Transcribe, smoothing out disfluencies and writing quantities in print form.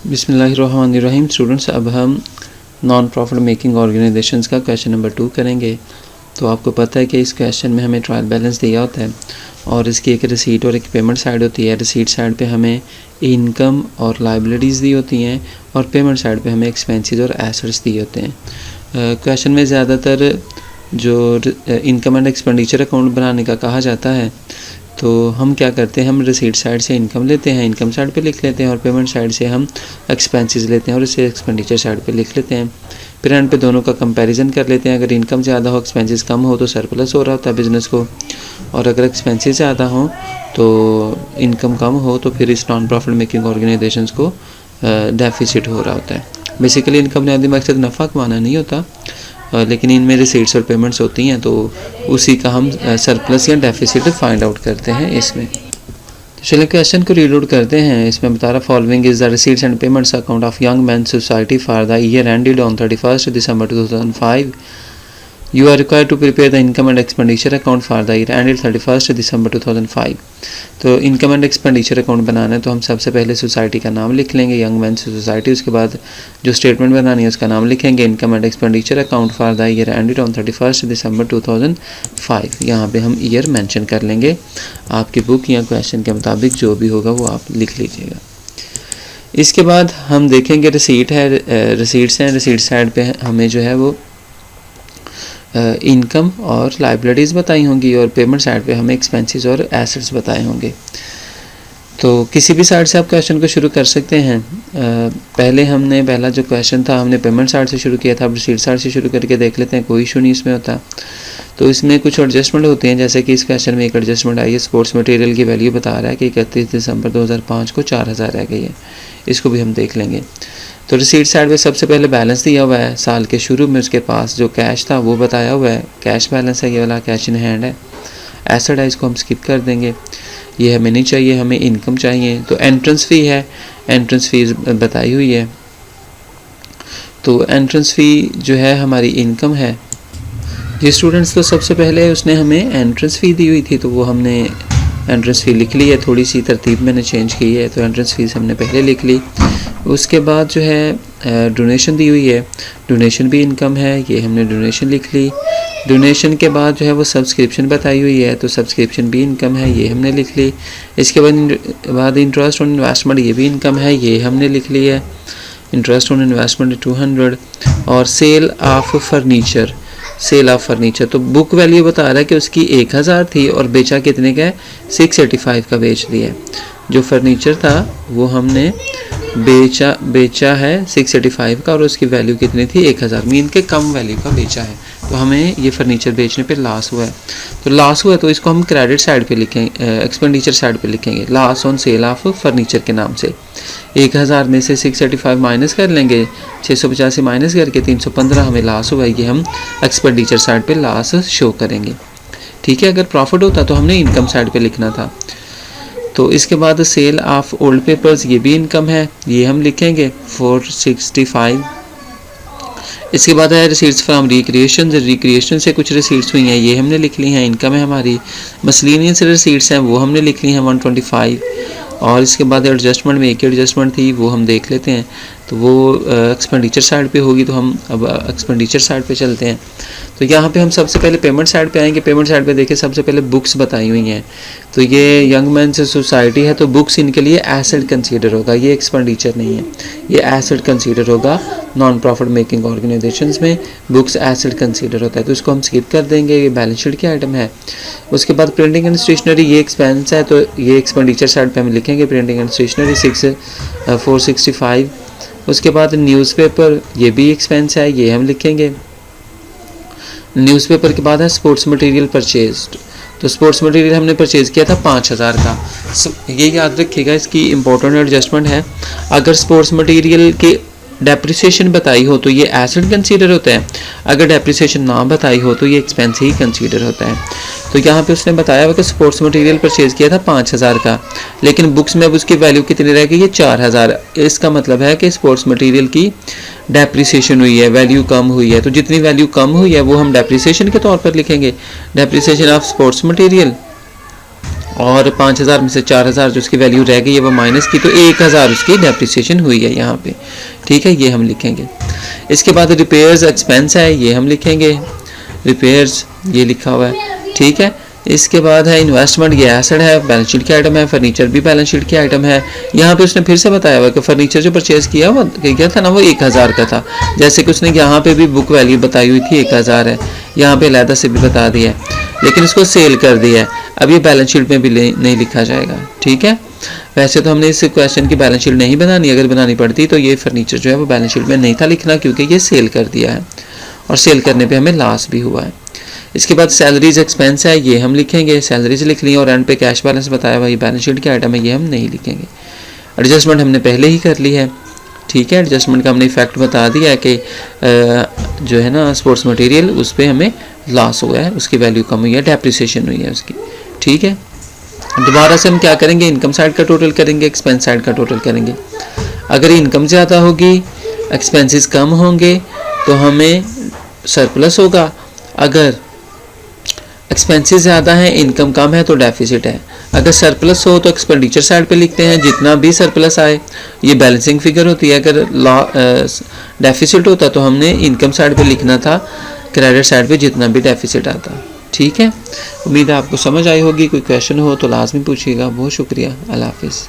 बिस्मिल्लाहिर्रहमानिर्रहीम। स्टूडेंट्स, अब हम नॉन प्रॉफिट मेकिंग ऑर्गेनाइजेशंस का क्वेश्चन नंबर 2 करेंगे। तो आपको पता है कि इस क्वेश्चन में हमें ट्रायल बैलेंस दिया होता है और इसकी एक रिसीट और एक पेमेंट साइड होती है। रिसीट साइड पे हमें इनकम और लाइबिलिटीज़ दी होती हैं और पेमेंट साइड पे हमें एक्सपेंसेस और एसेट्स दिए होते हैं। क्वेश्चन में ज़्यादातर जो इनकम एंड एक्सपेंडिचर अकाउंट बनाने का कहा जाता है, तो हम क्या करते हैं, हम रिसीट साइड से इनकम लेते हैं, इनकम साइड पे लिख लेते हैं, और पेमेंट साइड से हम एक्सपेंसेस लेते हैं और इसे एक्सपेंडिचर साइड पे लिख लेते हैं। फिर एंड पे दोनों का कंपैरिजन कर लेते हैं। अगर इनकम ज़्यादा हो, एक्सपेंसेस कम हो, तो सरप्लस हो रहा होता है बिज़नेस को, और अगर एक्सपेंसेस ज़्यादा हो तो इनकम कम हो तो फिर इस नॉन प्रॉफिट मेकिंग ऑर्गेनाइजेशंस को डेफिसिट हो रहा होता है। बेसिकली इनकम बुनियादी मकसद नफ़ा कमाना नहीं होता, लेकिन इनमें रिसीट्स और पेमेंट्स होती हैं, तो उसी का हम सरप्लस या डेफिसिट फाइंड आउट करते हैं इसमें। तो चलिए क्वेश्चन को रीड आउट करते हैं। इसमें बता रहा, following is the receipts and payments account of young man society for the year ended on 31 December 2005। You are required to prepare the income and expenditure account for the year ended 31 December 2005। तो income and expenditure account बनाना है तो हम सबसे पहले society का नाम लिख लेंगे, यंग मैन सोसाइटी। उसके बाद जो स्टेटमेंट बनानी है उसका नाम लिखेंगे, income and expenditure account for the year ended on 31 December 2005। यहाँ पे हम ईयर मेंशन कर लेंगे। आपकी बुक या क्वेश्चन के मुताबिक जो भी होगा वो आप लिख लीजिएगा। इसके बाद हम देखेंगे रिसीट है, रिसीट्स हैं। रिसीट साइड पे हमें जो है वो इनकम और लाइबिलिटीज़ बताई होंगी और पेमेंट साइड पे हमें एक्सपेंसेस और एसेट्स बताए होंगे। तो किसी भी साइड से आप क्वेश्चन को शुरू कर सकते हैं। पहला जो क्वेश्चन था हमने पेमेंट साइड से शुरू किया था, अब रिसीट साइड से शुरू करके देख लेते हैं, कोई इशू नहीं इसमें होता। तो इसमें कुछ एडजस्टमेंट होते हैं, जैसे कि इस क्वेश्चन में एक एडजस्टमेंट आई है, स्पोर्ट्स मटेरियल की वैल्यू बता रहा है कि 31 दिसंबर 2005 को 4000 रह गई है। इसको भी हम देख लेंगे। तो रिसीट साइड में सबसे पहले बैलेंस दिया हुआ है साल के शुरू में, उसके पास जो कैश था वो बताया हुआ है, कैश बैलेंस है, ये वाला कैश इन हैंड है। एसेट है, इसको हम स्किप कर देंगे, ये हमें नहीं चाहिए, हमें इनकम चाहिए। तो एंट्रेंस फ़ी है, एंट्रेंस फ़ीस बताई हुई है, तो एंट्रेंस फ़ी जो है हमारी इनकम है। ये स्टूडेंट्स तो सबसे पहले उसने हमें एंट्रेंस फ़ी दी हुई थी, तो वो हमने एंट्रेंस फ़ी लिख ली है, थोड़ी सी तरतीब मैंने चेंज की है, तो एंट्रेंस फ़ीस हमने पहले लिख ली। उसके बाद जो है डोनेशन दी हुई है, डोनेशन भी इनकम है, ये हमने डोनेशन लिख ली। डोनेशन के बाद जो है वो सब्सक्रिप्शन बताई हुई है, तो सब्सक्रिप्शन भी इनकम है, ये हमने लिख ली। इसके बाद इंटरेस्ट ऑन इन्वेस्टमेंट, ये भी इनकम है, ये हमने लिख ली है। Interest on investment 200। और sale of furniture, sale of furniture, तो बुक वैल्यू बता रहा है कि उसकी 1000 थी और बेचा कितने का है, 685 का बेच दिया है। जो फर्नीचर था वो हमने बेचा है 685 का और उसकी वैल्यू कितनी थी, 1000, मीन के कम वैल्यू का बेचा है, तो हमें ये फर्नीचर बेचने पे लॉस हुआ है। तो लॉस हुआ है तो इसको हम क्रेडिट साइड पे लिखेंगे, एक्सपेंडिचर साइड पे लिखेंगे, loss on sale of furniture के नाम से। 1000 में से 685 माइनस कर लेंगे, 685 माइनस करके 315 हमें लॉस हुआ है, ये हम एक्सपेंडिचर साइड पे लॉस शो करेंगे। ठीक है, अगर प्रॉफिट होता तो हमने इनकम साइड पे लिखना था। तो इसके बाद सेल ऑफ ओल्ड पेपर्स, ये भी इनकम है, ये हम लिखेंगे 465। इसके बाद है रिसीट्स फ्रॉम रिक्रिएशन, रिक्रिएशन से कुछ रिसीट्स हुई हैं, ये हमने लिख ली हैं, इनकम है हमारी। मसलिनियस रिसीट्स हैं वो हमने लिख ली हैं 125। और इसके बाद एडजस्टमेंट में एक एडजस्टमेंट थी, वो हम देख लेते हैं, तो वो एक्सपेंडिचर साइड पे होगी, तो हम अब एक्सपेंडिचर साइड पे चलते हैं। तो यहाँ पे हम सबसे पहले पेमेंट साइड पे आएंगे। पेमेंट साइड पे देखिए सबसे पहले बुक्स बताई हुई हैं, तो ये यंग मैन सोसाइटी है, तो बुक्स इनके लिए एसेट कंसीडर होगा, ये एक्सपेंडिचर नहीं है, ये एसेट कंसीडर होगा। नॉन प्रॉफिट मेकिंग ऑर्गेनाइजेशंस में बुक्स एसेट कंसीडर होता है, तो इसको हम स्किप कर देंगे, ये बैलेंस शीट की आइटम है। उसके बाद प्रिंटिंग एंड स्टेशनरी, ये एक्सपेंस है, तो ये एक्सपेंडिचर साइड पे हम लिखेंगे, प्रिंटिंग एंड स्टेशनरी 465। उसके बाद न्यूज़पेपर, ये भी एक्सपेंस है, ये हम लिखेंगे। न्यूज़पेपर के बाद है स्पोर्ट्स मटेरियल परचेज्ड, तो स्पोर्ट्स मटेरियल हमने परचेज़ किया था 5000 का। ये याद रखिएगा, इसकी इंपॉर्टेंट एडजस्टमेंट है। अगर स्पोर्ट्स मटेरियल के डेप्रिसिएशन बताई हो तो ये एसेट कंसीडर होता है, अगर डेप्रिसिएशन ना बताई हो तो ये एक्सपेंस ही कंसीडर होता है। तो यहाँ पे उसने बताया हुआ कि स्पोर्ट्स मटेरियल परचेज़ किया था 5000 का, लेकिन बुक्स में अब उसकी वैल्यू कितनी रह गई है, 4000। इसका मतलब है कि स्पोर्ट्स मटेरियल की डेप्रिसिएशन हुई है, वैल्यू कम हुई है, तो जितनी वैल्यू कम हुई है वो हम डेप्रिसिएशन के तौर पर लिखेंगे, डेप्रिसिएशन ऑफ स्पोर्ट्स मटेरियल। और 5000 में से 4000 जो उसकी वैल्यू रह गई है वो माइनस की, तो 1000 उसकी डेप्रिसिएशन हुई है यहाँ पे, ठीक है, ये हम लिखेंगे। इसके बाद रिपेयर्स एक्सपेंस है, ये हम लिखेंगे, रिपेयर्स ये लिखा हुआ है, ठीक है। इसके बाद है इन्वेस्टमेंट, ये एसेट है, बैलेंस शीट की आइटम है। फर्नीचर भी बैलेंस शीट की आइटम है। यहाँ पे उसने फिर से बताया हुआ कि फर्नीचर जो परचेज़ किया वो क्या था ना, वो 1000 का था। जैसे कि उसने यहाँ पे भी बुक वैल्यू बताई हुई थी 1000 है, यहाँ पे अलहदा से भी बता दिया है, लेकिन इसको सेल कर दिया है। अब ये बैलेंस शीट में भी नहीं लिखा जाएगा, ठीक है। वैसे तो हमने इस क्वेश्चन की बैलेंस शीट नहीं बनानी, अगर बनानी पड़ती तो ये फर्नीचर जो है वो बैलेंस शीट में नहीं था लिखना, क्योंकि ये सेल कर दिया है और सेल करने पे हमें लॉस भी हुआ है। इसके बाद सैलरीज एक्सपेंस है, ये हम लिखेंगे, सैलरीज लिख ली, और एंड पे कैश बैलेंस बताया हुआ, ये बैलेंस शीट की आइटम है, ये हम नहीं लिखेंगे। एडजस्टमेंट हमने पहले ही कर ली है, ठीक है। एडजस्टमेंट का हमने इफेक्ट बता दिया है कि जो है ना स्पोर्ट्स मटेरियल, उस पर हमें लॉस हुआ है, उसकी वैल्यू कम हुई है, डेप्रिसिएशन हुई है उसकी, ठीक है। दोबारा से हम क्या करेंगे, इनकम साइड का टोटल करेंगे, एक्सपेंस साइड का टोटल करेंगे। अगर इनकम ज़्यादा होगी, एक्सपेंसेस कम होंगे तो हमें सरप्लस होगा। अगर एक्सपेंसेस ज़्यादा हैं, इनकम कम है तो डेफिसिट है। अगर सरप्लस हो तो एक्सपेंडिचर साइड पे लिखते हैं, जितना भी सरप्लस आए, ये बैलेंसिंग फिगर होती है। अगर डेफिसिट होता तो हमने इनकम साइड पे लिखना था, क्रेडिट साइड पे जितना भी डेफिसिट आता, ठीक है। उम्मीद है आपको समझ आई होगी। कोई क्वेश्चन हो तो लाजमी पूछिएगा। बहुत शुक्रिया, अल्लाह हाफिज़।